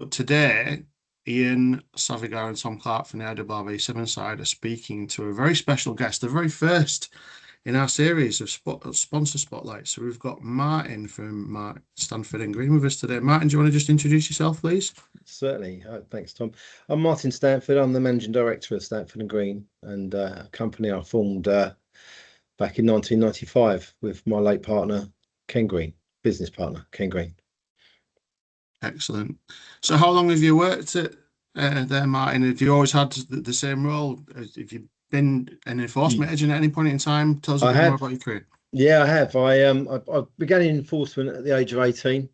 But today, Ian, Savigar, and Tom Clark from the IRRV Severnside are speaking to a very special guest, the very first in our series of sponsor spotlights. So we've got Martin from Stanford and Green with us today. Martin, do you want to just introduce yourself, please? Certainly. Thanks, Tom. I'm Martin Stanford. I'm the managing director of Stanford and Green, and a company I formed back in 1995 with my late partner, Ken Green, business partner, Ken Green. Excellent. So how long have you worked at there, Martin? Have you always had the same role? Have you been an enforcement agent at any point in time? Tell us a bit more about your career. Yeah, I have. I began in enforcement at the age of 18.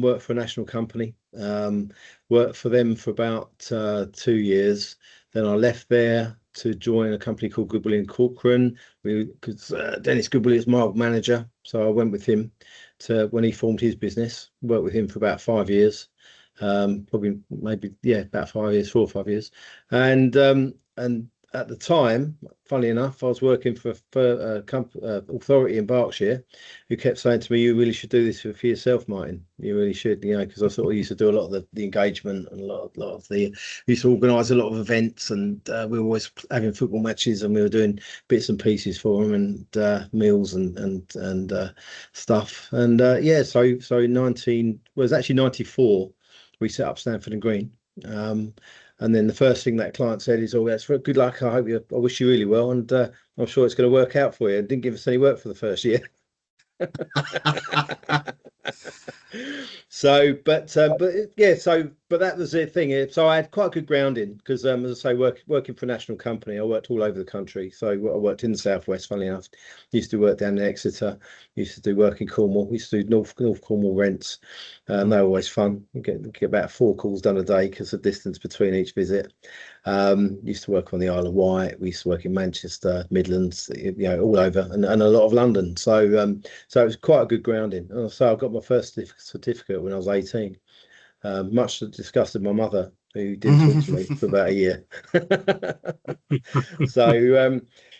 Worked for a national company. Worked for them for about 2 years. Then I left there to join a company called Goodwill and Corcoran, because Dennis Goodwill is my old manager. So I went with him to when he formed his business. Worked with him for about 5 years. About 5 years, 4 or 5 years. And at the time, funnily enough, I was working for a authority in Berkshire who kept saying to me, "You really should do this for yourself, Martin. You really should," because I sort of used to do a lot of the engagement and a lot of the used to organise a lot of events, and we were always having football matches, and we were doing bits and pieces for them, and meals and stuff. And so in 94, we set up Stanford and Green. And then the first thing that client said is, "Oh, that's good luck. I wish you really well, and I'm sure it's going to work out for you." And didn't give us any work for the first year. But that was the thing. So I had quite a good grounding because, as I say, working for a national company, I worked all over the country. So I worked in the southwest. Funnily enough, used to work down in Exeter. Used to do work in Cornwall. Used to do North Cornwall rents. They were always fun. You get about 4 calls done a day because of the distance between each visit. Used to work on the Isle of Wight. We used to work in Manchester, Midlands, all over, and a lot of London. So it was quite a good grounding. So I got my first certificate when I was 18. Much to the disgust of my mother, who didn't talk to me for about a year.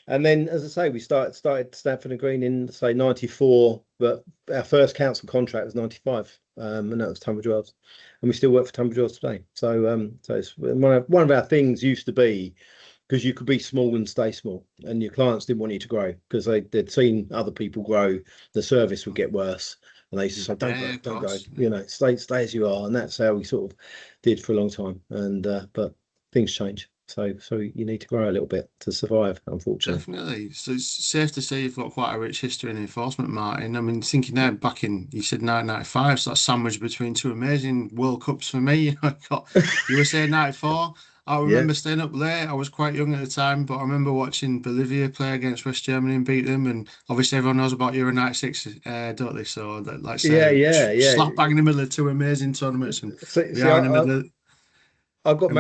And then, as I say, we started Stanford and Green in, say, 94, but our first council contract was 95, and that was Tunbridge Wells, and we still work for Tunbridge Wells today. So it's one of our things used to be, because you could be small and stay small, and your clients didn't want you to grow because they'd seen other people grow, the service would get worse, and they used to say, don't go, stay as you are. And that's how we sort of did for a long time. And but things change. So you need to grow a little bit to survive, unfortunately. Definitely. So it's safe to say you've got quite a rich history in enforcement, Martin. I mean, thinking there back in, you said 1995, so that's sandwiched between 2 amazing World Cups for me. You were saying 94. I remember staying up late. I was quite young at the time, but I remember watching Bolivia play against West Germany and beat them. And obviously, everyone knows about Euro 96, don't they? So, slap bang in the middle of 2 amazing tournaments. And I got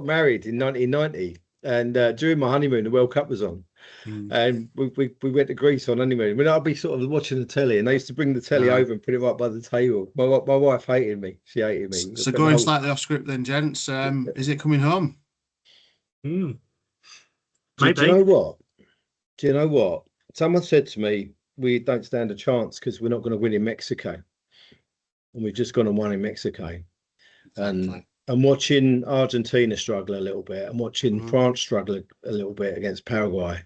married in 1990, and during my honeymoon, the World Cup was on, and we went to Greece on honeymoon. When I'd be sort of watching the telly, and they used to bring the telly over and put it right by the table. My wife hated me. She hated me. So going slightly off script then, gents, is it coming home? Do you know what? Do you know what? Someone said to me, "We don't stand a chance because we're not going to win in Mexico," and we've just gone and won in Mexico. Exactly. And watching Argentina struggle a little bit, and watching France struggle a little bit against Paraguay,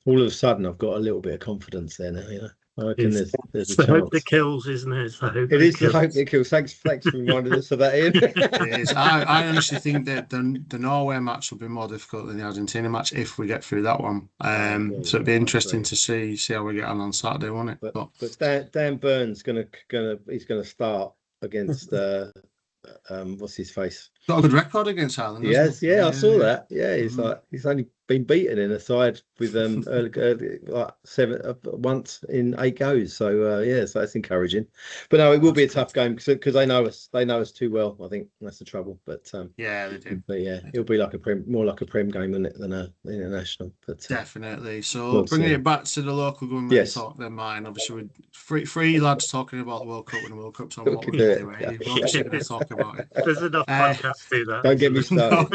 all of a sudden I've got a little bit of confidence there now. I reckon there's a chance. Hope that kills, isn't it? It is the hope that kills. Thanks for reminding us of that, Ian. It is. I honestly think that the Norway match will be more difficult than the Argentina match if we get through that one. So it'd be interesting to see how we get on Saturday, won't it? But Dan Burns he's gonna start against what's his face? Got a good record against Ireland. Yes, I saw that. Yeah, he's only been beaten in a side with once in 8 goes. So so that's encouraging. But no, it will be a tough game because they know us too well. I think that's the trouble. But they do. But it'll be like more like a Prem game than a international. But definitely. So bringing it back to the local government talk, then, mine. Obviously, with three lads talking about the World Cup when the World Cup's on. What we do, we're obviously going to talk about it. There's enough podcasts to do that. Don't get me started. No,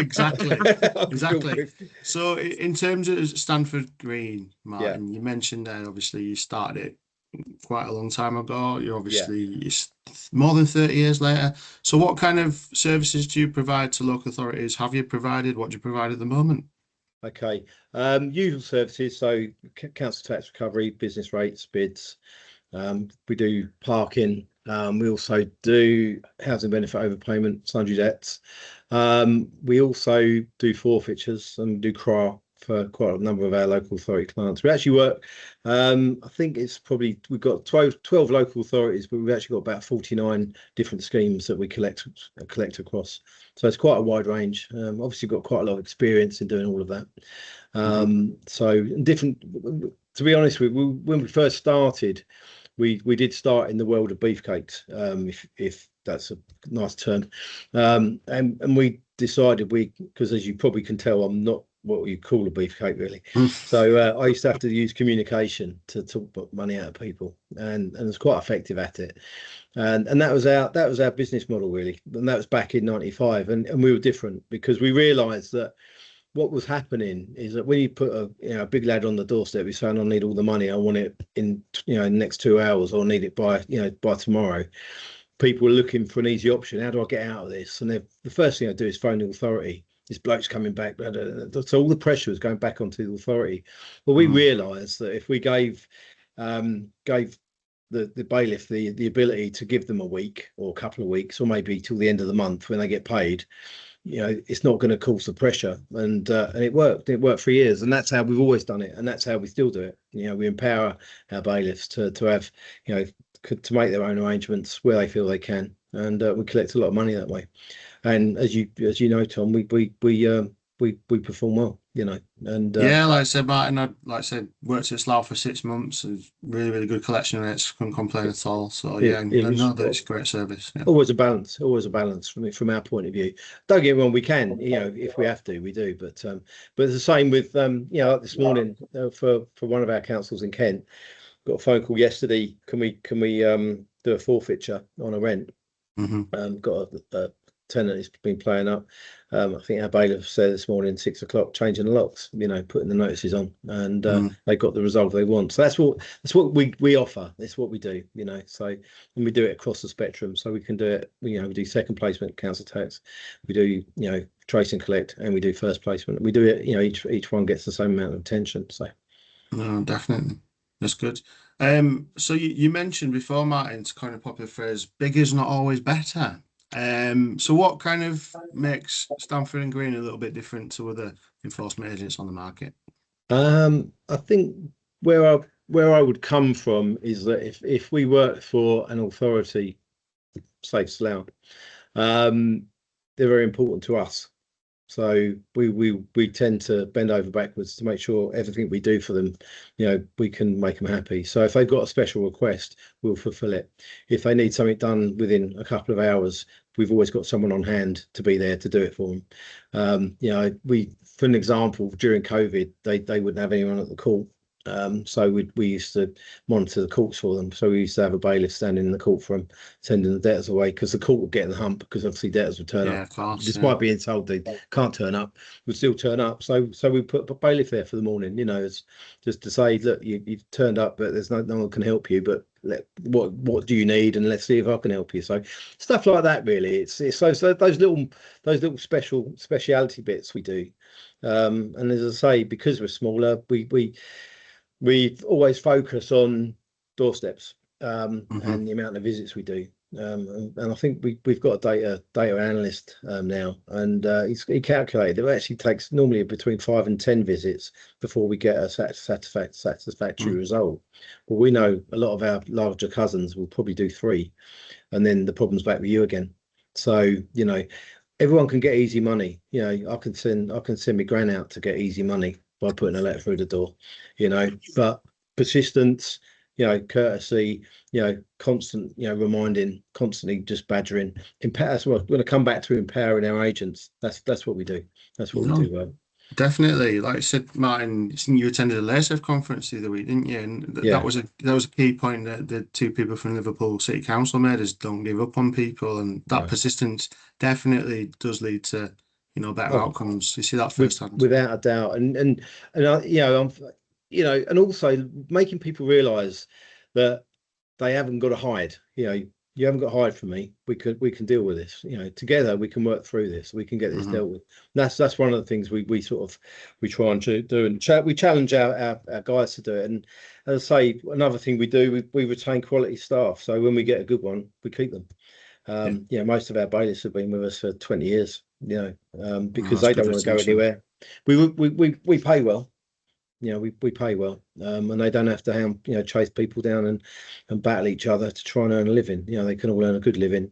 exactly. So in terms of Stanford Green, Martin, you mentioned there, obviously you started it quite a long time ago. You're Yeah. obviously it's more than 30 years later. So what kind of services do you provide to local authorities? Have you provided? What do you provide at the moment? Okay. Usual services, so council tax recovery, business rates, bids. We do parking. We also do housing benefit overpayment, sundry debts. We also do forfeitures and do CRA for quite a number of our local authority clients. We actually work, I think it's probably, we've got 12 local authorities, but we've actually got about 49 different schemes that we collect across. So it's quite a wide range. Obviously, we've got quite a lot of experience in doing all of that. So different, to be honest with you, when we first started, we did start in the world of beefcakes, if that's a nice term, and we decided because as you probably can tell, I'm not what you call a beefcake really. So I used to have to use communication to put money out of people, and it's quite effective at it. And that was our business model really, and that was back in '95, and we were different because we realised that what was happening is that when you put a big lad on the doorstep, he's saying, I need all the money, I want it in in the next 2 hours, or need it by by tomorrow. People are looking for an easy option. How do I get out of this? And the first thing I do is phone the authority. This bloke's coming back. So all the pressure was going back onto the authority. Well, we realised that if we gave the bailiff the ability to give them a week or a couple of weeks, or maybe till the end of the month when they get paid, it's not going to cause the pressure, and it worked. It worked for years, and that's how we've always done it, and that's how we still do it. We empower our bailiffs to have to make their own arrangements where they feel they can, and we collect a lot of money that way. And as you know, Tom, we perform well, and yeah, like I said, Martin, I worked at Slough for 6 months. It's really good collection rates, couldn't complain at all. So yeah, no, that's a great service. Yeah. Always a balance from our point of view. Don't get me wrong, we can, if we have to, we do. But it's the same with like this morning for one of our councils in Kent. Got a phone call yesterday. Can we do a forfeiture on a rent? Got a tenant has been playing up. I think our bailiff said this morning 6 o'clock, changing the locks, putting the notices on, and they got the result they want. So that's what we offer. That's what we do, So, and we do it across the spectrum. So we can do it. We do second placement, council tax. We do trace and collect, and we do first placement. We do it. Each one gets the same amount of attention. So, no, definitely, that's good. So you mentioned before, Martin, to coin a popular phrase, bigger is not always better. So what kind of makes Stanford and Green a little bit different to other enforcement agents on the market? I think where I would come from is that if we work for an authority, say Slough, they're very important to us. So we tend to bend over backwards to make sure everything we do for them, we can make them happy. So if they've got a special request, we'll fulfill it. If they need something done within a couple of hours, we've always got someone on hand to be there to do it for them. For an example, during COVID, they wouldn't have anyone at the court. So we used to monitor the courts for them. So we used to have a bailiff standing in the court for them, sending the debtors away, because the court would get in the hump, because obviously debtors would turn up. Course, despite being told they can't turn up, would still turn up. So we put a bailiff there for the morning, it's just to say, look, you've turned up, but there's no one can help you, but what do you need, and let's see if I can help you. So stuff like that, really. It's so those little speciality bits we do. And as I say, because we're smaller, we always focus on doorsteps and the amount of visits we do. And I think we've got a data analyst now, and he calculated it actually takes normally between 5 and 10 visits before we get a satisfactory result. Well, we know a lot of our larger cousins will probably do 3, and then the problem's back with you again. So everyone can get easy money. I can send my gran out to get easy money by putting a letter through the door, but persistence, courtesy, constant, reminding, constantly just badgering. That's what we're going to come back to, empowering our agents. That's what we do. That's what we do well. Definitely. Like I said, Martin, you attended a LASEF conference the other week, didn't you? And that was a key point that the 2 people from Liverpool City Council made, is don't give up on people, and that persistence definitely does lead to better outcomes. You see that firsthand. Without a doubt, and and also making people realise that they haven't got to hide. You haven't got to hide from me. We can deal with this. Together we can work through this. We can get this dealt with. And that's one of the things we try and do, and we challenge our guys to do it. And as I say, another thing we do, we retain quality staff. So when we get a good one, we keep them. Most of our bailiffs have been with us for 20 years. Because they don't want to go anywhere. We pay well. We pay well, and they don't have to chase people down and battle each other to try and earn a living. They can all earn a good living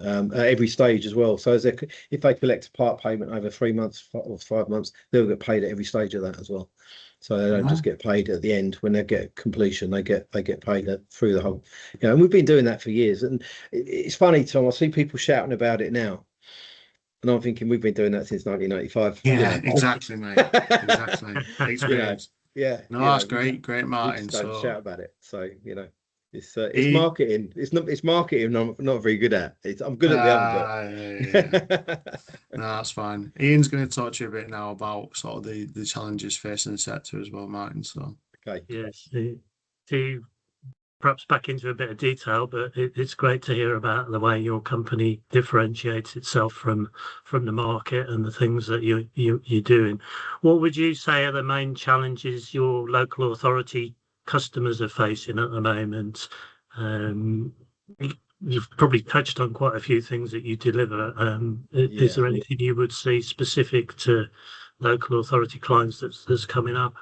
at every stage as well. So if they collect a part payment over 3 months or 5 months, they'll get paid at every stage of that as well. So they don't just get paid at the end when they get completion. They get paid through the whole. And we've been doing that for years. And it's funny, Tom. I see people shouting about it now. And I'm thinking we've been doing that since 1995. Yeah, exactly, mate. Exactly. Experience. No, that's great, Martin. So shout about it. So it's marketing. It's marketing. I'm not very good at. I'm good at the other bit. No, that's fine. Ian's going to talk to you a bit now about sort of the challenges facing the sector as well, Martin. So okay. Yes. To perhaps back into a bit of detail, but it's great to hear about the way your company differentiates itself from the market and the things that you're doing. What would you say are the main challenges your local authority customers are facing at the moment? You've probably touched on quite a few things that you deliver. Is there anything you would see specific to local authority clients that's coming up?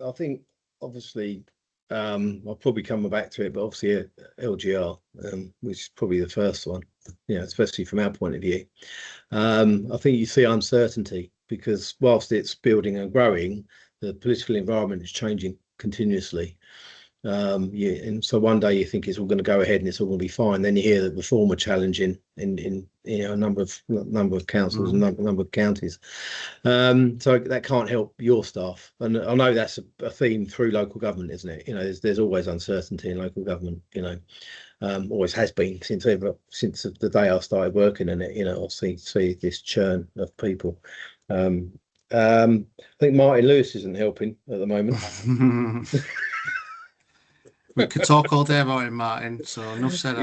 I think obviously I'll probably come back to it, but obviously LGR, which is probably the first one, especially from our point of view. I think you see uncertainty because whilst it's building and growing, the political environment is changing continuously. And so one day you think it's all going to go ahead and it's all going to be fine. Then you hear that reform are challenging in a number of councils and number of counties. So that can't help your staff. And I know that's a theme through local government, isn't it? There's always uncertainty in local government. Always has been since the day I started working in it. I see this churn of people. I think Martin Lewis isn't helping at the moment. We could talk all day about him, Martin. So enough said.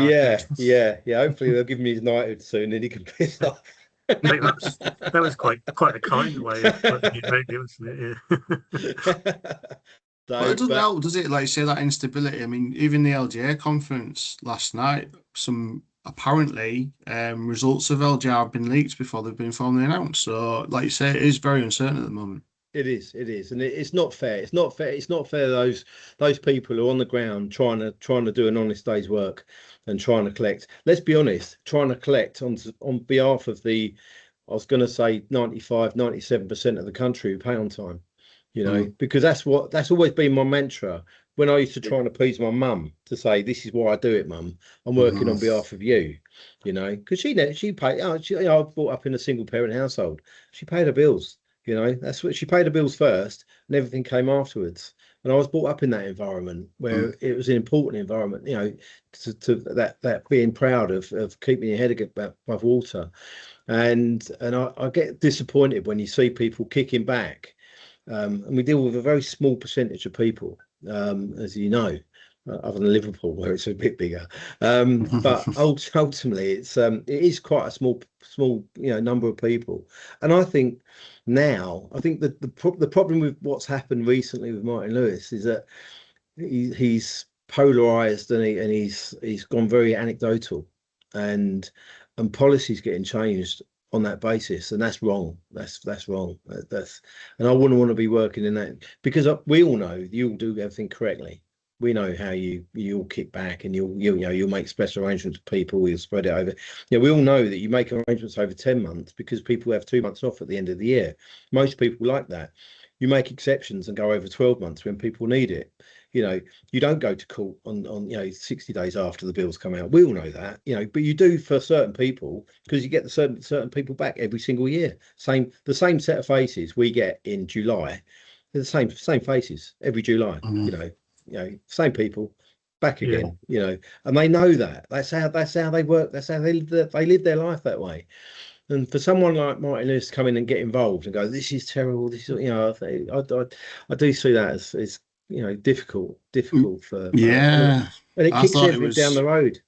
Yeah. Hopefully they'll give him his knighthood soon, and he can piss off. I think that was quite a kind way of putting it, really, wasn't it? But it doesn't help, does it? Like say that instability. I mean, even the LGA conference last night, some apparently results of LGR have been leaked before they've been formally announced. So, like you say, it is very uncertain at the moment. It is, and it's not fair. It's not fair. Those people who are on the ground trying to do an honest day's work and trying to collect. Let's be honest, trying to collect on behalf of I was going to say 97% of the country who pay on time. Because that's always been my mantra. When I used to try and appease my mum to say, "This is why I do it, mum. I'm working on behalf of you," because she paid. I was brought up in a single parent household. She paid her bills. That's what she paid the bills first, and everything came afterwards. And I was brought up in that environment where it was an important environment, to that being proud of keeping your head above water. And I get disappointed when you see people kicking back. And we deal with a very small percentage of people, as you know, other than Liverpool, where it's a bit bigger. But ultimately, it is quite a small number of people. And I think that the problem with what's happened recently with Martin Lewis is that he's polarized and he's gone very anecdotal, and policies getting changed on that basis, and that's wrong. That's wrong. And I wouldn't want to be working in that, because we all know you'll do everything correctly. We know how you'll kick back and you'll make special arrangements with people. You'll spread it over. We all know that you make arrangements over 10 months because people have 2 months off at the end of the year. Most people like that. You make exceptions and go over 12 months when people need it. You don't go to court on 60 days after the bills come out. We all know that, but you do for certain people, because you get the certain people back every single year. The same set of faces we get in July. They're the same faces every July. Same people back again. And they know that. That's how they work. That's how they live their life that way. And for someone like Martin Lewis to come in and get involved and go, "This is terrible. This is," I do see that as difficult for Yeah, and it I kicks thought it everything down was. the road.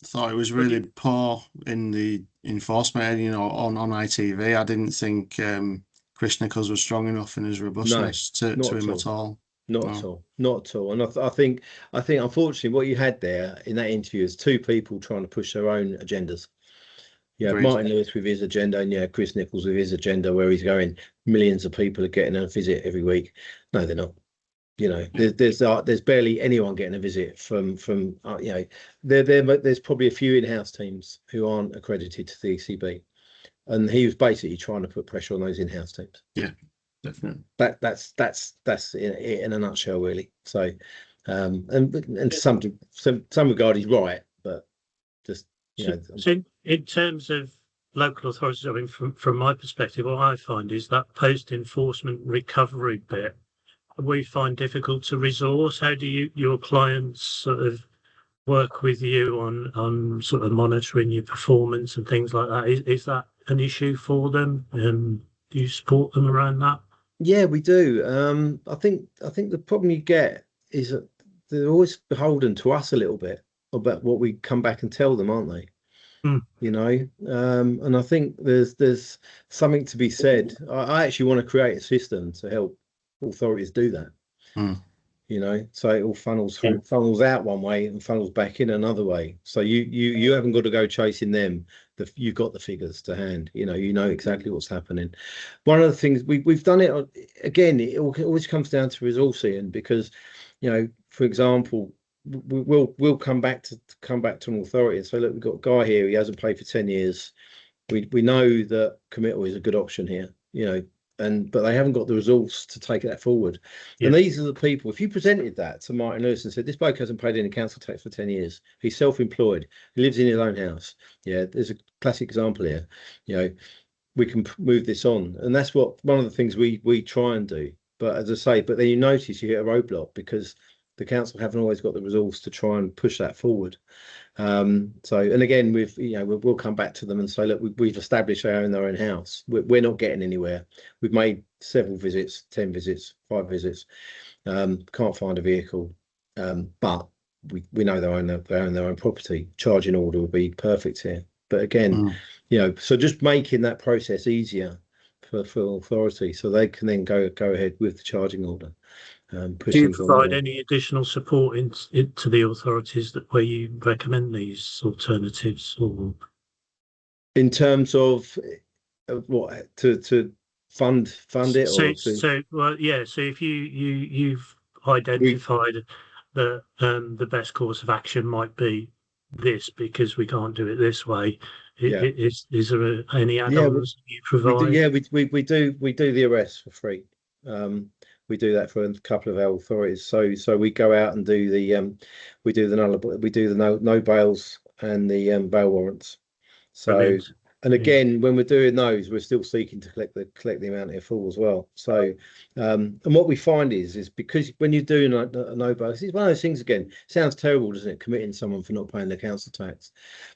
Thought it was really poor in the enforcement, on ITV. I didn't think Chris Nichols was strong enough in his No, robustness to not him at at all. all. Not at No. all. Not at all. And I think unfortunately what you had there in that interview is two people trying to push their own agendas. You have Agreed. Martin Lewis with his agenda, and Chris Nichols with his agenda, where he's going, millions of people are getting a visit every week. No, they're not. There's barely anyone getting a visit from there's probably a few in-house teams who aren't accredited to the ECB, and he was basically trying to put pressure on those in-house teams. Yeah, definitely. That's in a nutshell, really. So, and some regard he's right, but just So in terms of local authorities, I mean, from my perspective, what I find is that post-enforcement recovery bit we find difficult to resource. How do your clients sort of work with you on sort of monitoring your performance and things like that? Is that an issue for them? Do you support them around that? Yeah, we do. I think the problem you get is that they're always beholden to us a little bit about what we come back and tell them, aren't they? And I think there's something to be said. I actually want to create a system to help authorities do that. So it all funnels out one way and funnels back in another way. So you haven't got to go chasing them. You've got the figures to hand. You know exactly what's happening. One of the things we've done it again. It always comes down to resourcing because, for example, we'll come back to an authority and say, look, we've got a guy here. He hasn't paid for 10 years. We know that committal is a good option here. But they haven't got the resource to take that forward. Yeah. And these are the people, if you presented that to Martin Lewis and said, this bloke hasn't paid any council tax for 10 years, he's self-employed, he lives in his own house. Yeah, there's a classic example here. We can move this on. And that's one of the things we try and do. But as I say, then you notice you hit a roadblock because the council haven't always got the resource to try and push that forward. And again, we'll come back to them and say, look, we've established they own their own house. We're not getting anywhere. We've made several visits, 10 visits, 5 visits. Can't find a vehicle, but we know they own their own property. Charging order would be perfect here. But again, so just making that process easier for authority, so they can then go ahead with the charging order. Do you provide any additional support to the authorities where you recommend these alternatives, or in terms of what to fund it? So if you've identified that the best course of action might be this because we can't do it this way, is there any add-ons you provide? We do the arrest for free. We do that for a couple of our authorities. So we go out and do the no bails and the bail warrants. So Brilliant. And again, when we're doing those, we're still seeking to collect the amount in full as well. So and what we find is because when you're doing a no bail, it's one of those things. Again, sounds terrible, doesn't it? Committing someone for not paying their council tax,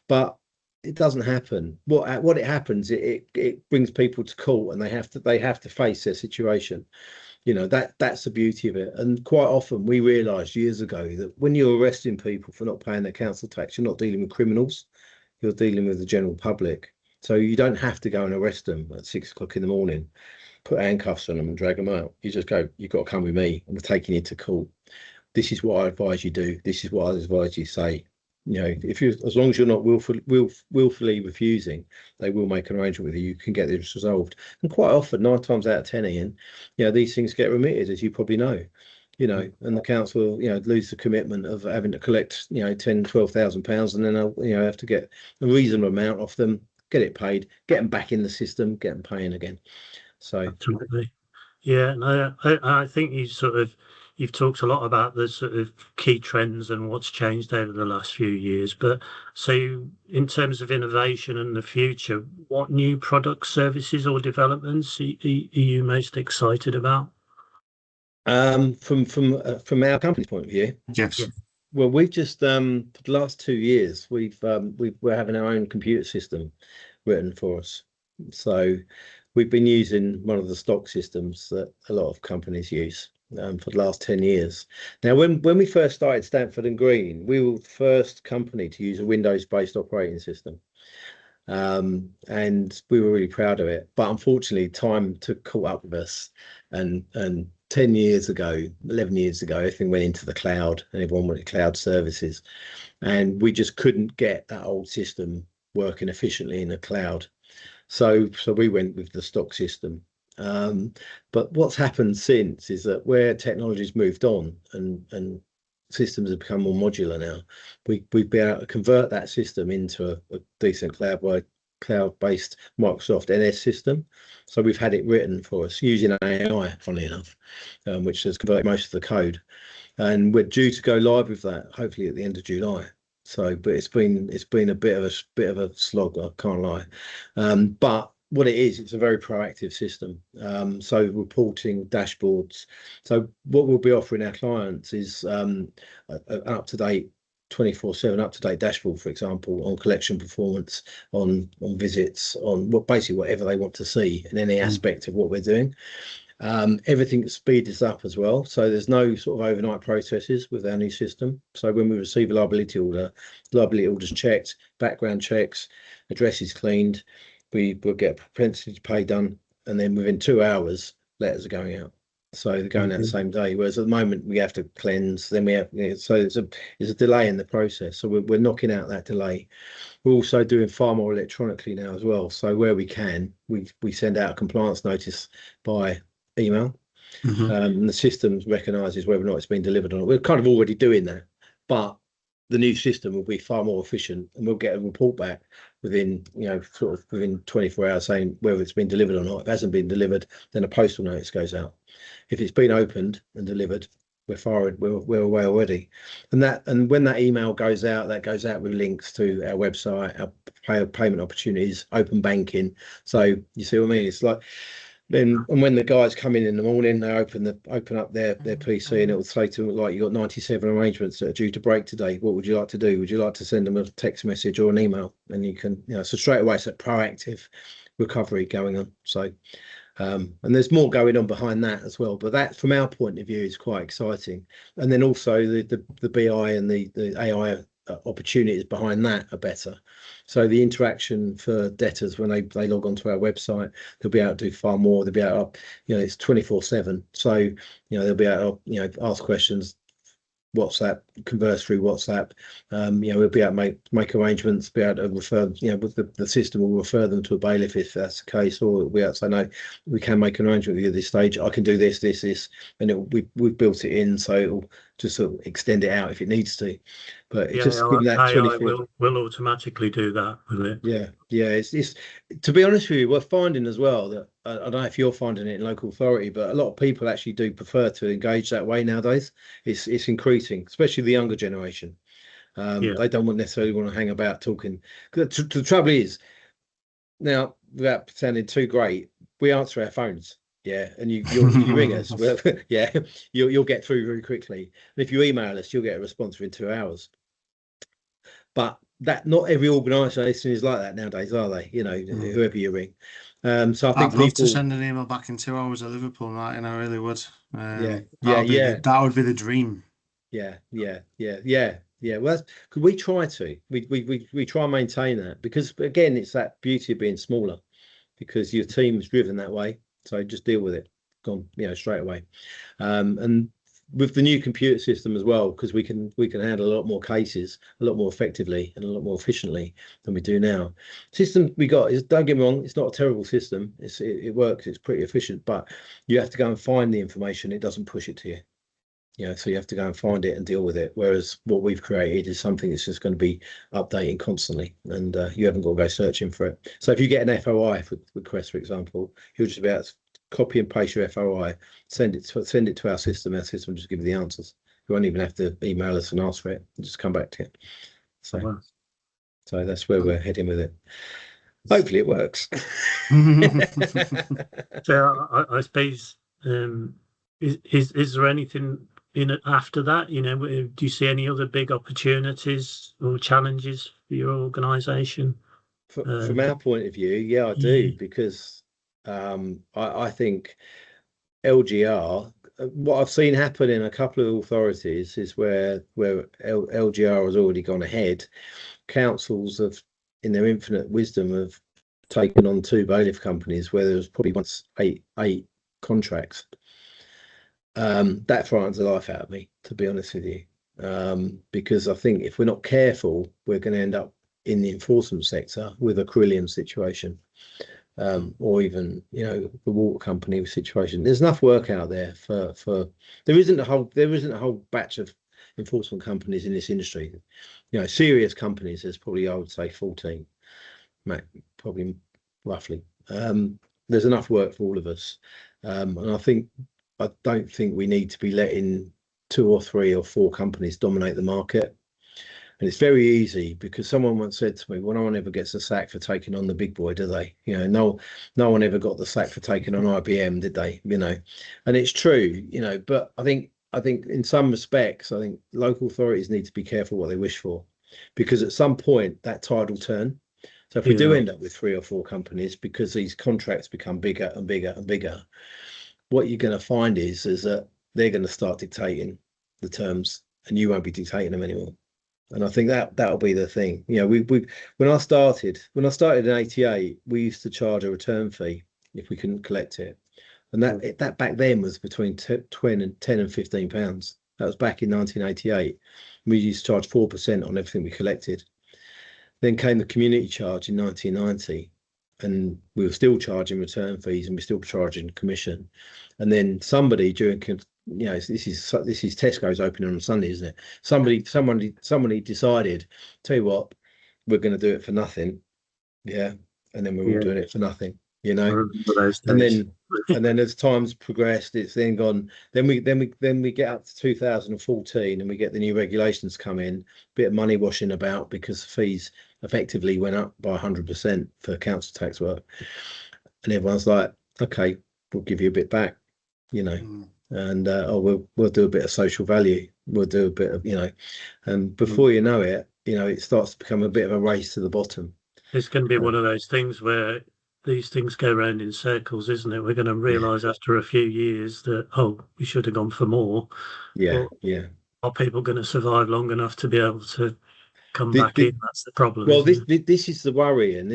but it doesn't happen. What it happens, it brings people to court, and they have to face their situation. That's the beauty of it. And quite often we realised years ago that when you're arresting people for not paying their council tax, you're not dealing with criminals, you're dealing with the general public. So you don't have to go and arrest them at 6 o'clock in the morning, put handcuffs on them and drag them out. You just go, you've got to come with me, and we're taking you to court. This is what I advise you do. This is what I advise you say. As long as you're not willfully refusing, they will make an arrangement with you. You can get this resolved. And quite often, 9 times out of 10, Ian, these things get remitted, as you probably know. And the council, lose the commitment of having to collect, £10,000-12,000, and then they'll, have to get a reasonable amount off them, get it paid, get them back in the system, get them paying again. So absolutely, yeah. No, I think you've talked a lot about the sort of key trends and what's changed over the last few years. But so in terms of innovation and the future, what new products, services or developments are you most excited about? From our company's point of view, yes. Well, we've just for the last 2 years we're having our own computer system written for us. So we've been using one of the stock systems that a lot of companies use. for the last 10 years. Now, when we first started Stanford and Green, we were the first company to use a Windows-based operating system. And we were really proud of it. But unfortunately, time caught up with us. And 10 years ago, 11 years ago, everything went into the cloud and everyone wanted cloud services. And we just couldn't get that old system working efficiently in the cloud. So we went with the stock system. But what's happened since is that where technology's moved on and systems have become more modular now, we've been able to convert that system into a decent cloud-based Microsoft NS system. So we've had it written for us using AI, funnily enough, which has converted most of the code. And we're due to go live with that hopefully at the end of July. So, but it's been a bit of a slog, I can't lie. But what it is, it's a very proactive system. So reporting, dashboards. So what we'll be offering our clients is an up-to-date 24/7 up-to-date dashboard, for example, on collection performance, on visits, on basically whatever they want to see in any aspect of what we're doing. Everything speeds up as well, so there's no sort of overnight processes with our new system. So when we receive a liability order's checked, background checks, addresses cleaned, we will get a propensity to pay done, and then within 2 hours letters are going out. So they're going out the same day, whereas at the moment we have to cleanse, then we have, so there's a delay in the process. So we're knocking out that delay. We're also doing far more electronically now as well. So where we can, we send out a compliance notice by email, and the system recognises whether or not it's been delivered or not. We're kind of already doing that, but the new system will be far more efficient, and we'll get a report back within, sort of within 24 hours saying whether it's been delivered or not. If it hasn't been delivered, then a postal notice goes out. If it's been opened and delivered, we're away already. And when that email goes out, that goes out with links to our website, our payment opportunities, open banking. So you see what I mean? It's like, then, and when the guys come in the morning, they open up their PC, and it will say to them, like, you've got 97 arrangements that are due to break today. What would you like to do? Would you like to send them a text message or an email? And you can, so straight away it's a proactive recovery going on. So and there's more going on behind that as well, but that from our point of view is quite exciting. And then also the BI and the AI opportunities behind that are better. So the interaction for debtors, when they log onto our website, they'll be able to do far more. They'll be able to, it's 24/7. So they'll be able to ask questions, WhatsApp, converse through WhatsApp. We'll be able to make arrangements, be able to refer, with the system will refer them to a bailiff if that's the case, or we'll be able to say, no, we can make an arrangement with you at this stage. I can do this, and we've built it in, so it'll just sort of extend it out if it needs to. But it's just giving that 24. will automatically do that, will it? Yeah. It's to be honest with you, we're finding as well that I don't know if you're finding it in local authority, but a lot of people actually do prefer to engage that way nowadays. It's increasing, especially the younger generation. They don't necessarily want to hang about talking. The trouble is, now, without sounding too great, we answer our phones. Yeah, and you ring us, well, you'll get through very quickly. And if you email us, you'll get a response within 2 hours. But that not every organisation is like that nowadays, are they? Whoever you ring. So I think I'd love to send an email back in 2 hours at Liverpool, Martin. I really would. That would be the dream. Yeah. Well, we try to. We try and maintain that, because again, it's that beauty of being smaller, because your team's driven that way. So just deal with it, gone, straight away. And with the new computer system as well, because we can handle a lot more cases a lot more effectively and a lot more efficiently than we do now. System we got is, don't get me wrong, it's not a terrible system. It works, it's pretty efficient, but you have to go and find the information. It doesn't push it to you. So you have to go and find it and deal with it. Whereas what we've created is something that's just going to be updating constantly, and you haven't got to go searching for it. So if you get an FOI request, for example, you'll just be able to copy and paste your FOI, send it to our system. Our system will just give you the answers. You won't even have to email us and ask for it. It'll just come back to you. So, So that's where we're heading with it. Hopefully it works. So I suppose, is there anything in it after that? Do you see any other big opportunities or challenges for your organisation? From our point of view, yeah, I do, because I think LGR what I've seen happen in a couple of authorities is where LGR has already gone ahead. Councils have, in their infinite wisdom, have taken on 2 bailiff companies where there was probably once eight contracts. That frightens the life out of me, to be honest with you, because I think if we're not careful, we're going to end up in the enforcement sector with a Carillion situation, or even, you know, the water company situation. There's enough work out there for there isn't a whole batch of enforcement companies in this industry. You know, serious companies, there's probably, I would say, 14, probably roughly. There's enough work for all of us, and I don't think we need to be letting 2 or 3 or 4 companies dominate the market. And it's very easy, because someone once said to me, well, no one ever gets a sack for taking on the big boy, do they? You know, no one ever got the sack for taking on IBM, did they? You know, and it's true, you know, but I think in some respects, I think local authorities need to be careful what they wish for, because at some point that tide will turn. So if we do end up with 3 or 4 companies, because these contracts become bigger and bigger and bigger, what you're going to find is that they're going to start dictating the terms, and you won't be dictating them anymore. And I think that'll be the thing. You know, when I started in '88, we used to charge a return fee if we couldn't collect it, and that back then was between 10 and £15. That was back in 1988. We used to charge 4% on everything we collected. Then came the community charge in 1990, and we were still charging return fees, and we're still charging commission. And then somebody during, you know, this is Tesco's opening on Sunday, isn't it? Somebody decided, tell you what, we're going to do it for nothing, yeah, and then we're all doing it for nothing, you know. And then as time's progressed, it's then gone. Then we get up to 2014, and we get the new regulations come in, bit of money washing about, because the fees effectively went up by 100% for council tax work, and everyone's like, okay, we'll give you a bit back, you know. And we'll do a bit of social value, we'll do a bit of, you know, and before you know it, it starts to become a bit of a race to the bottom. It's going to be one of those things where these things go round in circles, isn't it? We're going to realise after a few years that, we should have gone for more. Yeah. Are people going to survive long enough to be able to come back in? That's the problem. Well, this is the worry, and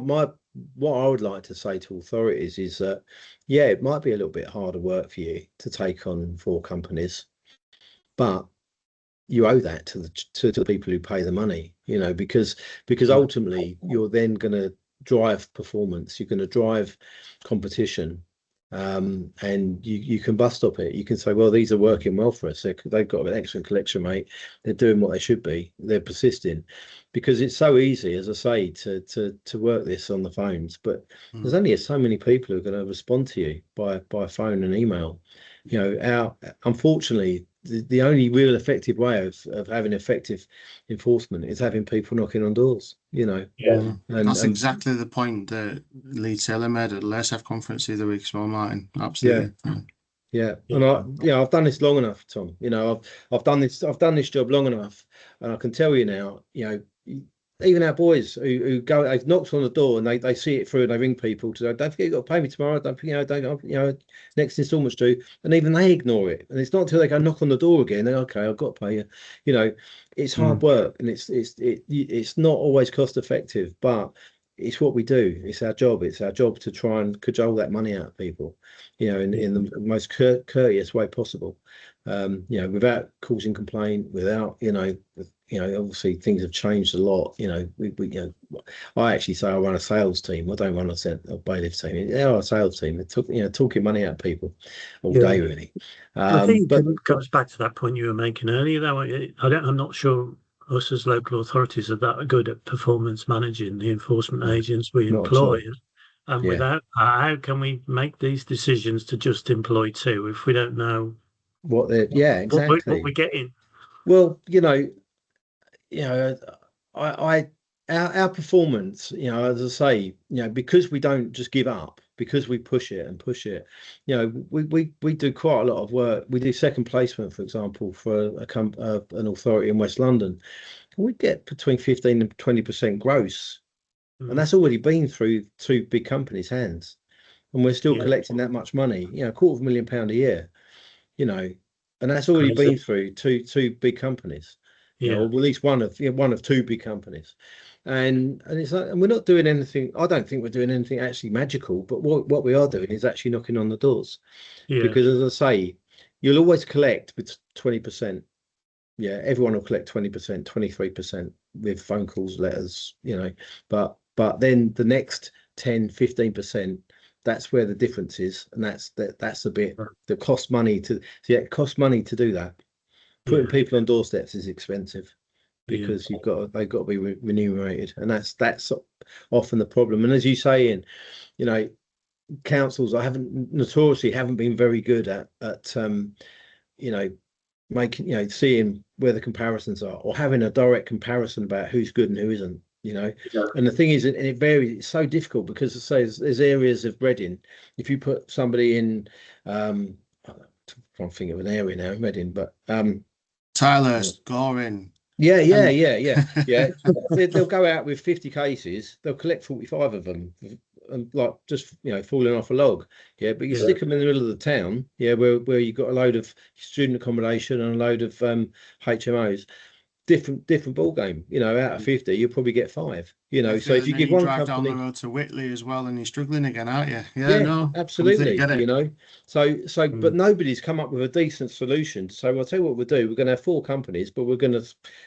my what I would like to say to authorities is that, yeah, it might be a little bit harder work for you to take on 4 companies, but you owe that to the people who pay the money, you know, because ultimately you're then going to drive performance, you're going to drive competition, and you can bus stop it. You can say, well, these are working well for us, they've got an excellent collection rate, they're doing what they should be, they're persisting, because it's so easy, as I say, to work this on the phones, but there's only so many people who are going to respond to you by phone and email. You know, unfortunately, the only real effective way of having effective enforcement is having people knocking on doors, you know. Yeah, and that's exactly the point that Lee Taylor made at the LSF conference the other week as well, Martin. Absolutely. Yeah. And I've done this long enough, Tom. You know, I've done this job long enough, and I can tell you now, you know, even our boys who go, they've knocked on the door and they see it through, and they ring people to say, don't forget, you've got to pay me tomorrow. Don't next installment's due, and even they ignore it. And it's not until they go knock on the door again, they're okay, I've got to pay you. You know, it's hard work, and it's not always cost effective, but it's what we do. It's our job. It's our job to try and cajole that money out of people, you know, in the most courteous way possible. You know, without causing complaint, without, obviously things have changed a lot. You know, I actually say I run a sales team. I don't run a bailiff team. They are a sales team. They're talking money out of people all day, really. I think it comes back to that point you were making earlier, though. I'm not sure us as local authorities are that good at performance managing the enforcement agents we employ. And without, how can we make these decisions to just employ 2 if we don't know what they're exactly what we're getting? Well, our performance, as I say, because we don't just give up, because we push it, we do quite a lot of work. We do second placement, for example, for an authority in West London. We get between 15 and 20% gross, and that's already been through 2 big companies' hands. and we're still Yeah. collecting that much money. You know, £250,000 a year. You know, and that's already Crazy. been through two big companies. You know, Yeah. or at least one of two big companies. And it's like, and we're not doing anything. I don't think we're doing anything actually magical. But what we are doing is actually knocking on the doors. Yeah. Because as I say, you'll always collect with 20%. Yeah, everyone will collect 20%, 23% with phone calls, letters, you know. But then the next 10, 15%, that's where the difference is, and that's the bit that costs money to. Yeah, it costs money to do that. Putting Yeah. people on doorsteps is expensive Yeah. because they've got to be remunerated, and that's often the problem. And as you say, Ian, you know, councils notoriously haven't been very good at you know, making, you know, seeing where the comparisons are, or having a direct comparison about who's good and who isn't, you know. Yeah. And the thing is, and it varies, it's so difficult because I say there's areas of Reading, if you put somebody in I'm trying to think of an area now in Reading, but Tyler's, Goring. yeah. And They'll go out with 50 cases, they'll collect 45 of them, and like just, you know, falling off a log. Yeah, but you Yeah. stick them in the middle of the town, yeah, where you've got a load of student accommodation and a load of HMOs. Different ball game. You know, out of 50, you'll probably get 5. You know, so if you then give you one drive down the company, road to Whitley as well, and you're struggling again, aren't you? yeah, No, completely absolutely. get it. You know, so but nobody's come up with a decent solution. So I'll tell you what we'll do. We're going to have 4 companies, but we're going to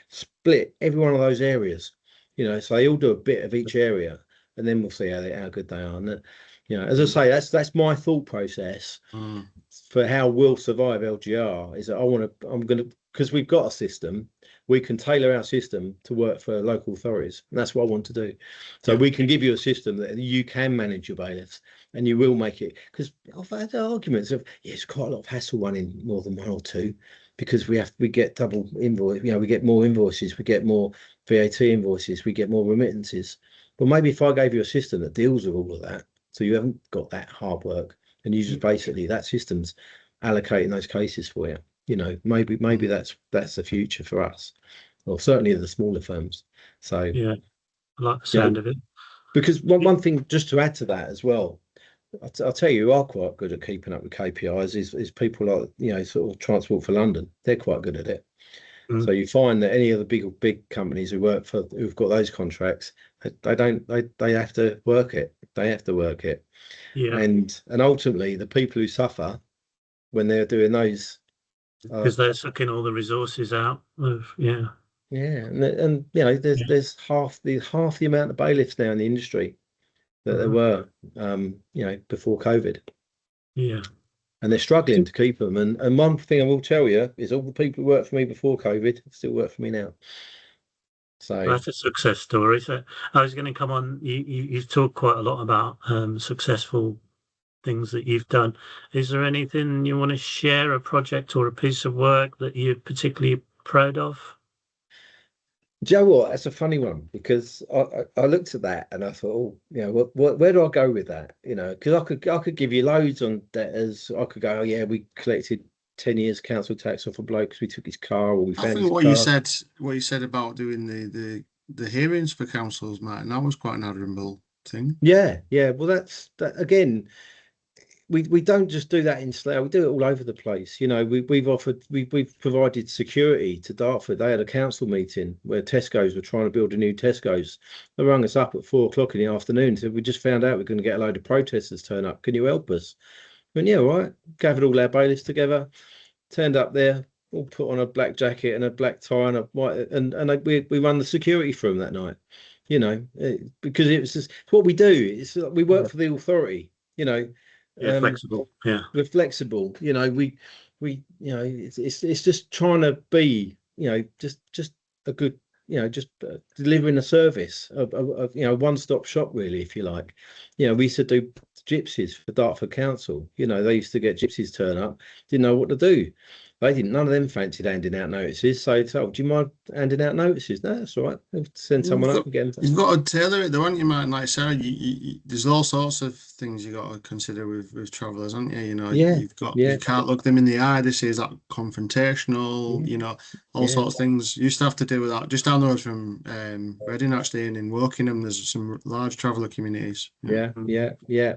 split every one of those areas. You know, so they all do a bit of each area, and then we'll see how good they are. And you know, as I say, that's my thought process for how we'll survive LGR. Is that I'm gonna, because we've got a system, we can tailor our system to work for local authorities, and that's what I want to do. So we can give you a system that you can manage your bailiffs, and you will make it. Because I've had arguments of, yeah, it's quite a lot of hassle running more than 1 or 2, because we get double invoice. You know, we get more invoices, we get more VAT invoices, we get more remittances. But maybe if I gave you a system that deals with all of that, so you haven't got that hard work, and you just basically, that system's allocating those cases for you. You know, maybe that's the future for us, or certainly the smaller firms. So Yeah. I like the sound of it. because one thing just to add to that as well, I'll tell you, who are quite good at keeping up with KPIs is people like, you know, sort of Transport for London. They're quite good at it. So you find that any of the big companies who've got those contracts, they have to work it. They have to work it. Yeah. And ultimately, the people who suffer when they're doing those, Because they're sucking all the resources out of, yeah, and you know, there's half the amount of bailiffs now in the industry that there were, you know, before COVID. Yeah. And they're struggling to keep them. And one thing I will tell you is all the people who worked for me before COVID still work for me now. So That's a success story. So I was going to come on. You've talked quite a lot about successful things that you've done. Is there anything you want to share, a project or a piece of work that you're particularly proud of? do you know what? That's a funny one, because I looked at that and I thought, oh, you know, where do I go with that? You know, because I could give you loads on debtors. I could go, oh yeah, we collected 10 years council tax off a bloke because we took his car, or we I found think his what car. you said about doing the hearings for councils, Martin, that was quite an admirable thing. Yeah. Well, that's that again. We don't just do that in Slough. We do it all over the place. You know, we've provided security to Dartford. They had a council meeting where Tesco's were trying to build a new Tesco's. They rang us up at 4 o'clock in the afternoon. Said, we just found out we're going to get a load of protesters turn up. Can you help us? And yeah, all right. Gathered all our bailiffs together, turned up there, all put on a black jacket and a black tie and a white, and we run the security for them that night. You know, because it was just what we do. It's we work for the authority. You know. Yeah, flexible. Yeah, We're flexible. You know, we you know, it's just trying to be, you know, just a good, you know, just delivering a service of you know, one-stop shop really, if you like. You know, we used to do gypsies for Dartford Council. You know, they used to get gypsies turn up, didn't know what to do. They didn't. None of them fancied handing out notices. So, do you mind handing out notices? No, that's all right. They'll send someone up again. You've got to tailor it, though, haven't you, Martin? Like Sarah, there's all sorts of things you got to consider with travellers, haven't you? You know, Yeah, you can't look them in the eye. This is like confrontational. You know, all yeah, sorts of things. You used to have to deal with that. Just down the road from Reading, actually, and in Wokingham, there's some large traveller communities. yeah,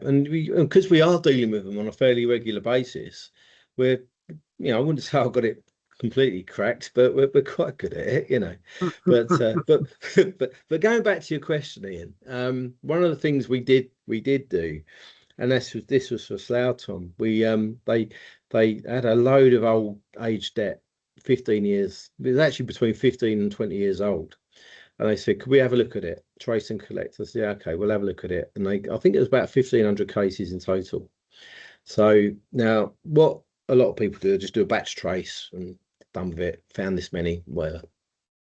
and because we are dealing with them on a fairly regular basis, we're, I wouldn't say I've got it completely cracked, but we're quite good at it, but going back to your question, Ian, one of the things we did do, and this was for Slough, Tom. We they had a load of old age debt, 15 years. It was actually between 15 and 20 years old. And they said, could we have a look at it? Trace and collect. I said, yeah, okay, we'll have a look at it. And I think it was about 1,500 cases in total. So now what a lot of people do, just do a batch trace and done with it, found this many, whatever.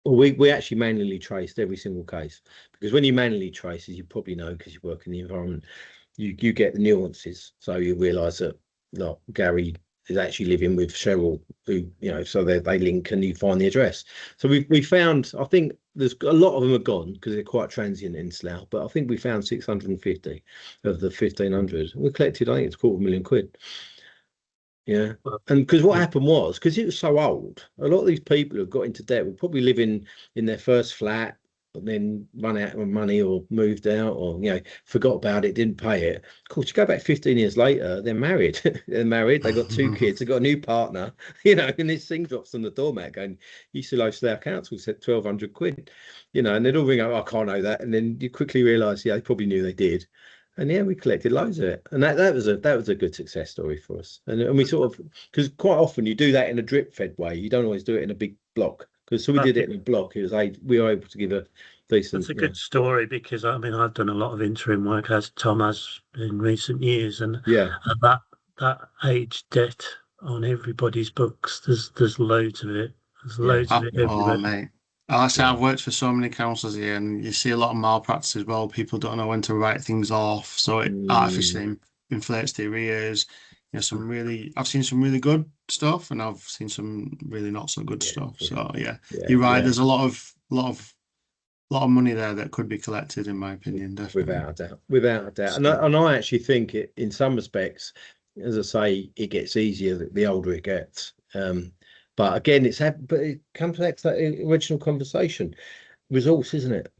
Well, we actually manually traced every single case, because when you manually trace, as you probably know, because you work in the environment, you get the nuances. So you realise that, like, Gary is actually living with Cheryl, who, so they link, and you find the address. So we found, I think there's a lot of them are gone because they're quite transient in Slough, but I think we found 650 of the 1,500. We collected, I think it's £250,000. Yeah, and because what happened was, because it was so old, a lot of these people who got into debt were probably living in their first flat, and then run out of money or moved out, or forgot about it, didn't pay it. Of course, you go back 15 years later, they're married. They got 2 kids, they got a new partner, and this thing drops on the doormat going, you still owe Slough Council, said £1,200, and they'd all ring up, I can't know that, and then you quickly realise, they probably knew they did. And we collected loads of it, and that was a good success story for us. And we sort of, because quite often you do that in a drip fed way, you don't always do it in a big block. Because we did it in a block. We were able to give a decent. It's a good story, because I mean, I've done a lot of interim work, as Tom has, in recent years, and that age debt on everybody's books, there's loads of it. There's loads of it everywhere. Oh, mate. I've worked for so many councils here, and you see a lot of malpractice as well. People don't know when to write things off, so it artificially inflates the arrears. I've seen some really good stuff, and I've seen some really not so good stuff. So you're right. There's a lot of money there that could be collected, in my opinion. Definitely, without a doubt. And I actually think it, in some respects, as I say, it gets easier the older it gets. But again, it comes back to that original conversation. Resource, isn't it?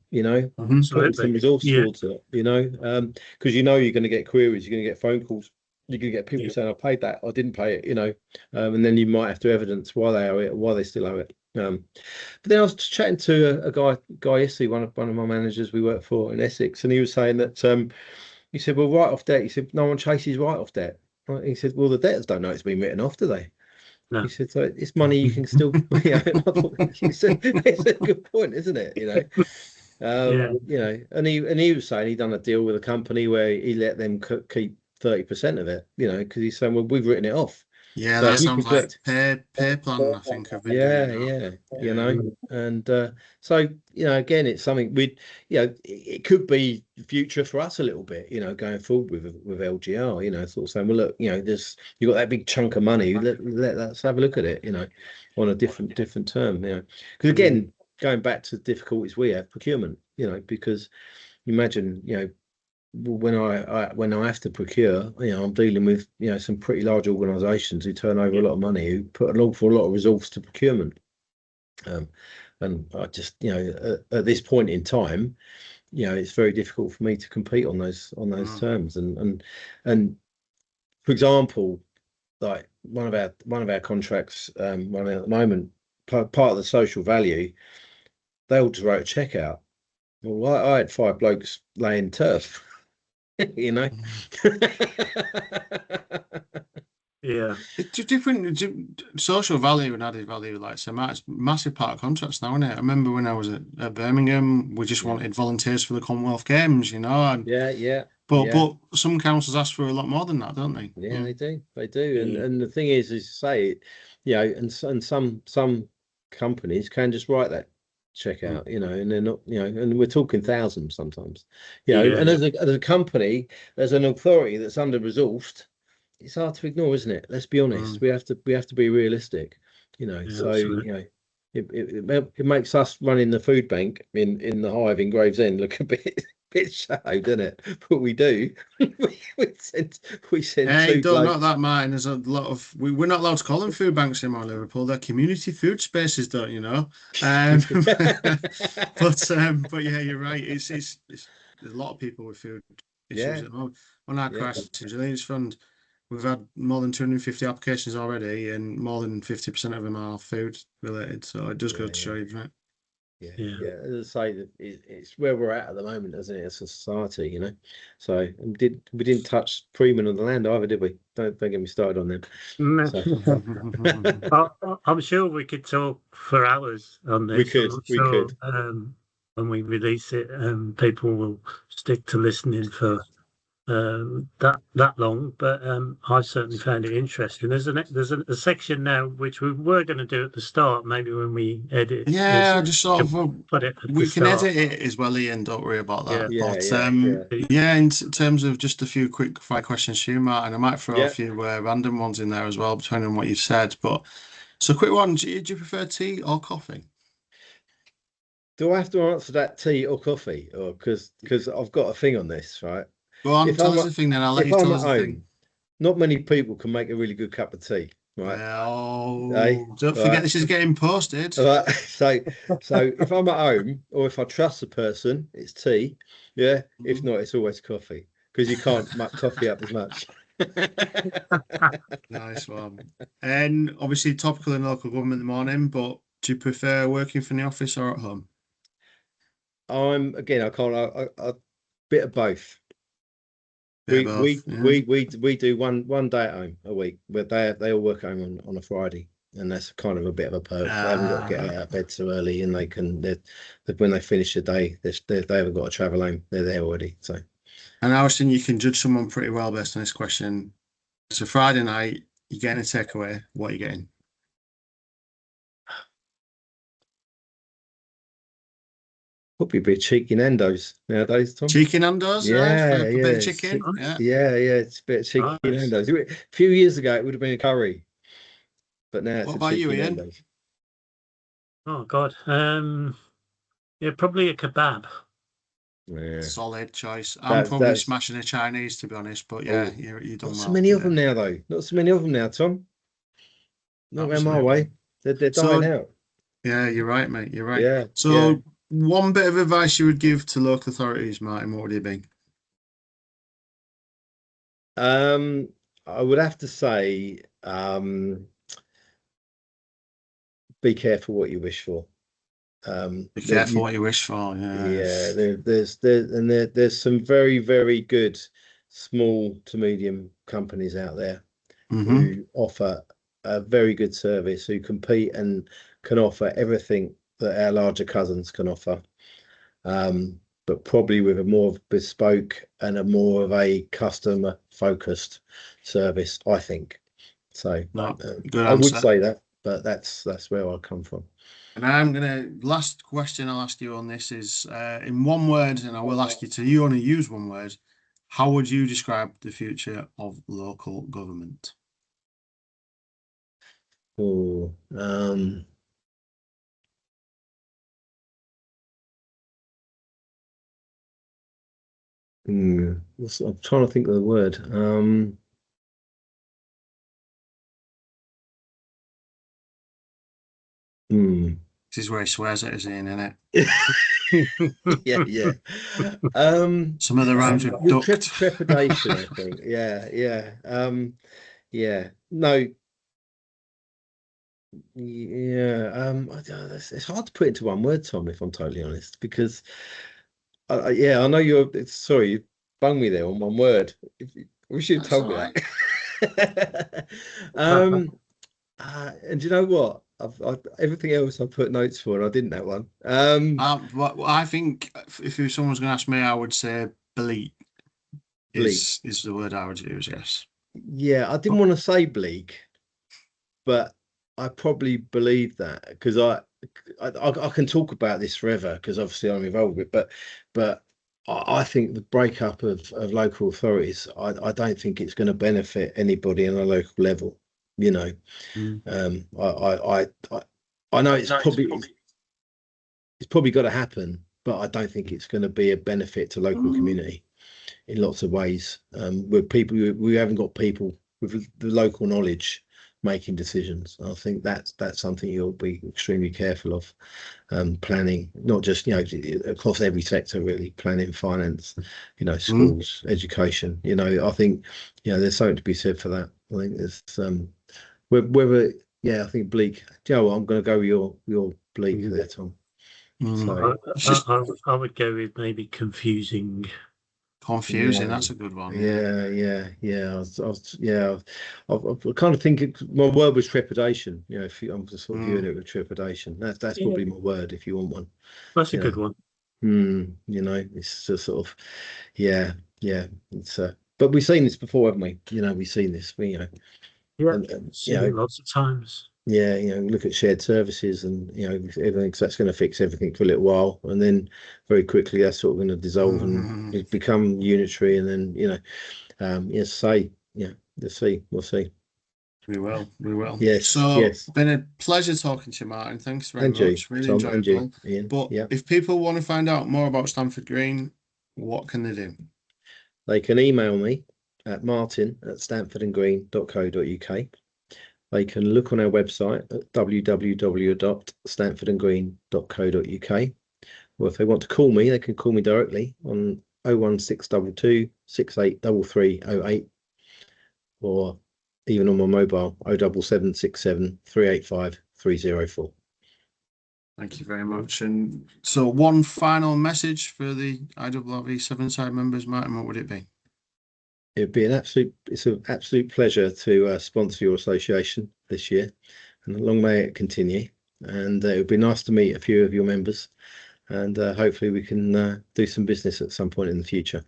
Putting some resource towards it. Because you're going to get queries, you're going to get phone calls, you're going to get people saying, "I paid that, I didn't pay it." And then you might have to evidence why they owe it, or why they still owe it. But then I was chatting to a guy yesterday, one of my managers we work for in Essex, and he was saying that he said, "Well, write off debt." He said, "No one chases write off debt." He said, "Well, the debtors don't know it's been written off, do they?" No. He said, "So it's money you can still." It's a good point, isn't it? And he was saying he'd done a deal with a company where he let them keep 30% of it, because he's saying, "Well, we've written it off." Yeah, so that sounds like pay plan, I think. And so again, it's something it could be the future for us a little bit, going forward with LGR, sort of saying, well, look, you've got that big chunk of money, let's have a look at it, on a different term, because again, going back to the difficulties we have, procurement, because imagine, when I have to procure, I'm dealing with some pretty large organisations who turn over a lot of money, who put an awful lot of resource to procurement, and I just at this point in time, it's very difficult for me to compete on those terms, and for example, like one of our contracts running at the moment, part of the social value, they all just wrote a check out. Well, I had 5 blokes laying turf. Yeah, it's different. Social value and added value, like so, massive part of contracts now, isn't it? I remember when I was at Birmingham, we just wanted volunteers for the Commonwealth Games, and but some councils ask for a lot more than that, don't they? Yeah, they do. And the thing is say, and some companies can just write that check out, and they're not, and we're talking thousands sometimes, and as a company, as an authority that's under resourced, it's hard to ignore, isn't it? Let's be honest. We have to be realistic. you know. Yeah, So absolutely. you know, it makes us running the food bank in the hive in Gravesend look a bit shallow, doesn't it? But we do. we send Hey, two don't not blokes. that, Martin. There's a lot of we're not allowed to call them food banks anymore, Liverpool. They're community food spaces, don't you know? Um, but yeah, you're right. It's there's a lot of people with food issues Yeah, at the moment. On our yeah, crisis resilience fund, we've had more than 250 applications already, and more than 50% of them are food related. So it does go yeah, to yeah. show you, doesn't it? Yeah, Yeah. yeah. As I say, that it's where we're at the moment, isn't it, as a society, you know. So we didn't touch Freeman on the land either, did we? Don't get me started on them. So I'm sure we could talk for hours on we this. I'm could, not we sure could. when we release it, people will stick to listening for that long. But I certainly found it interesting. There's a section now which we were going to do at the start. Maybe when we edit Yeah, this, I just sort can of put it at the we can start. edit it as well, Ian. Don't worry about Yeah. that. Yeah, But yeah, yeah, yeah, in terms of just a few quick fire questions for you, Martin, I might throw a yeah. few random ones in there as well, depending on what you said. But so, quick one: do you prefer tea or coffee? Do I have to answer that tea or coffee, or because I've got a thing on this, right? Go on, If tell I'm us at, the thing. Then I'll let if you I'm tell at us the thing. home, not many people can make a really good cup of tea, right? Eh? Oh, don't forget Right. this is getting posted. Right. So if I'm at home or if I trust the person, it's tea. Yeah. If Mhm. not, it's always coffee because you can't muck coffee up as much. Nice one. And obviously, topical and local government in the morning. But do you prefer working from the office or at home? I'm again. I can't. I bit of both. Bit of both. Yeah. We do one day at home a week, but they all work at home on a Friday, and that's kind of a bit of a perk. They haven't got to get out Ah. of bed too early, and when they finish the day, they haven't got to travel home. They're there already. So And I was thinking you can judge someone pretty well based on this question. So Friday night, you're getting a takeaway. What are you getting? probably a bit cheeky Nando's nowadays, Tom. Cheeky Nando's, right? For Yeah, a yeah, bit of chicken. Yeah. yeah. It's a bit of cheeky Nice. Nando's. A few years ago, it would have been a curry, but now it's What a about you, cheeky Ian? Nando's. Oh God. Yeah, probably a kebab. Yeah, Solid choice. I'm probably that's smashing a Chinese, to be honest. But yeah, oh, you not done so well. many of Yeah, them now, though. Not so many of them now, Tom. Not around my absolutely. way. They're dying So out. yeah, you're right, mate. You're right. Yeah, yeah. So one bit of advice you would give to local authorities, Martin, what would it be? Um, I would have to say, be careful what you wish for. Be That careful you, what you wish for. Yeah. yeah, there's some very, very good small to medium companies out there Mm-hmm. who offer a very good service, who compete and can offer everything that our larger cousins can offer. But probably with a more bespoke and a more of a customer focused service, I think. So No, good I would answer. say that, but that's where I come from. And I'm gonna last question I'll ask you on this is in one word, and I will ask you to you only use one word. How would you describe the future of local government? Oh, I'm trying to think of the word. Hmm. This is where he swears at us in, isn't Yeah, it? yeah. Um, Some of the rhymes with with ducked. trepidation, I think. Yeah, yeah. Yeah. No, yeah. It's hard to put into one word, Tom, if I'm totally honest, because yeah, I know sorry, you bung me there on one word. We should have That's told all me right. that. Um, and do you know what? Everything else I put notes for, and I didn't that one. But I think if someone's going to ask me, I would say bleak Bleak. is the word I would use. Yes. Yeah, I didn't want to say bleak, but I probably believe that because I can talk about this forever because obviously I'm involved with it, but I think the breakup of local authorities, I don't think it's going to benefit anybody on a local level. you know. I know it's probably got to happen, but I don't think it's going to be a benefit to local community in lots of ways. With people, we haven't got people with the local knowledge making decisions. I think that's something you'll be extremely careful of, planning, not just, you know, across every sector really, planning, finance, you know, schools, education. You know, I think, you know, there's something to be said for that. I think there's whether I think bleak. Do you know what, I'm going to go with your bleak there, Tom. So I would go with maybe confusing. Confusing, that's a good one. Yeah. I kind of think my word was trepidation. You know, I'm just sort of viewing it with trepidation. That's probably my word if you want one. That's a good one. You know, it's just sort of, yeah. It's but we've seen this before, haven't we? You know, we've seen this. You know, you know, lots of times. Yeah, you know, look at shared services, and you know, everything. So that's going to fix everything for a little while, and then very quickly that's sort of going to dissolve and become unitary, and then, you know, let's see. We'll see. We will. Yes. So been a pleasure talking to you, Martin. Thanks very much. Really Tom, enjoyable. Ian. But if people want to find out more about Stanford Green, what can they do? They can email me at martin@stanfordandgreen.co.uk. They can look on our website at www.stanfordandgreen.co.uk. Or if they want to call me, they can call me directly on 01622 683308, or even on my mobile 07767 385 304. Thank you very much. And so one final message for the IRRV Severnside members, Martin, what would it be? It's an absolute pleasure to sponsor your association this year, and long may it continue. And it would be nice to meet a few of your members, and hopefully we can do some business at some point in the future.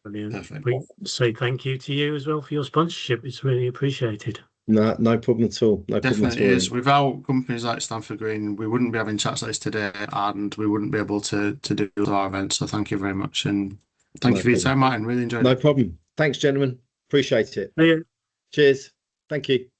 Brilliant. Perfect. We say thank you to you as well for your sponsorship. It's really appreciated. No problem at all. Definitely is. Without companies like Stanford Green, we wouldn't be having chats like this today, and we wouldn't be able to do our events. So thank you very much, and thank you for your time, Martin. Really enjoyed it. No problem. Thanks, gentlemen. Appreciate it. Yeah. Cheers. Thank you.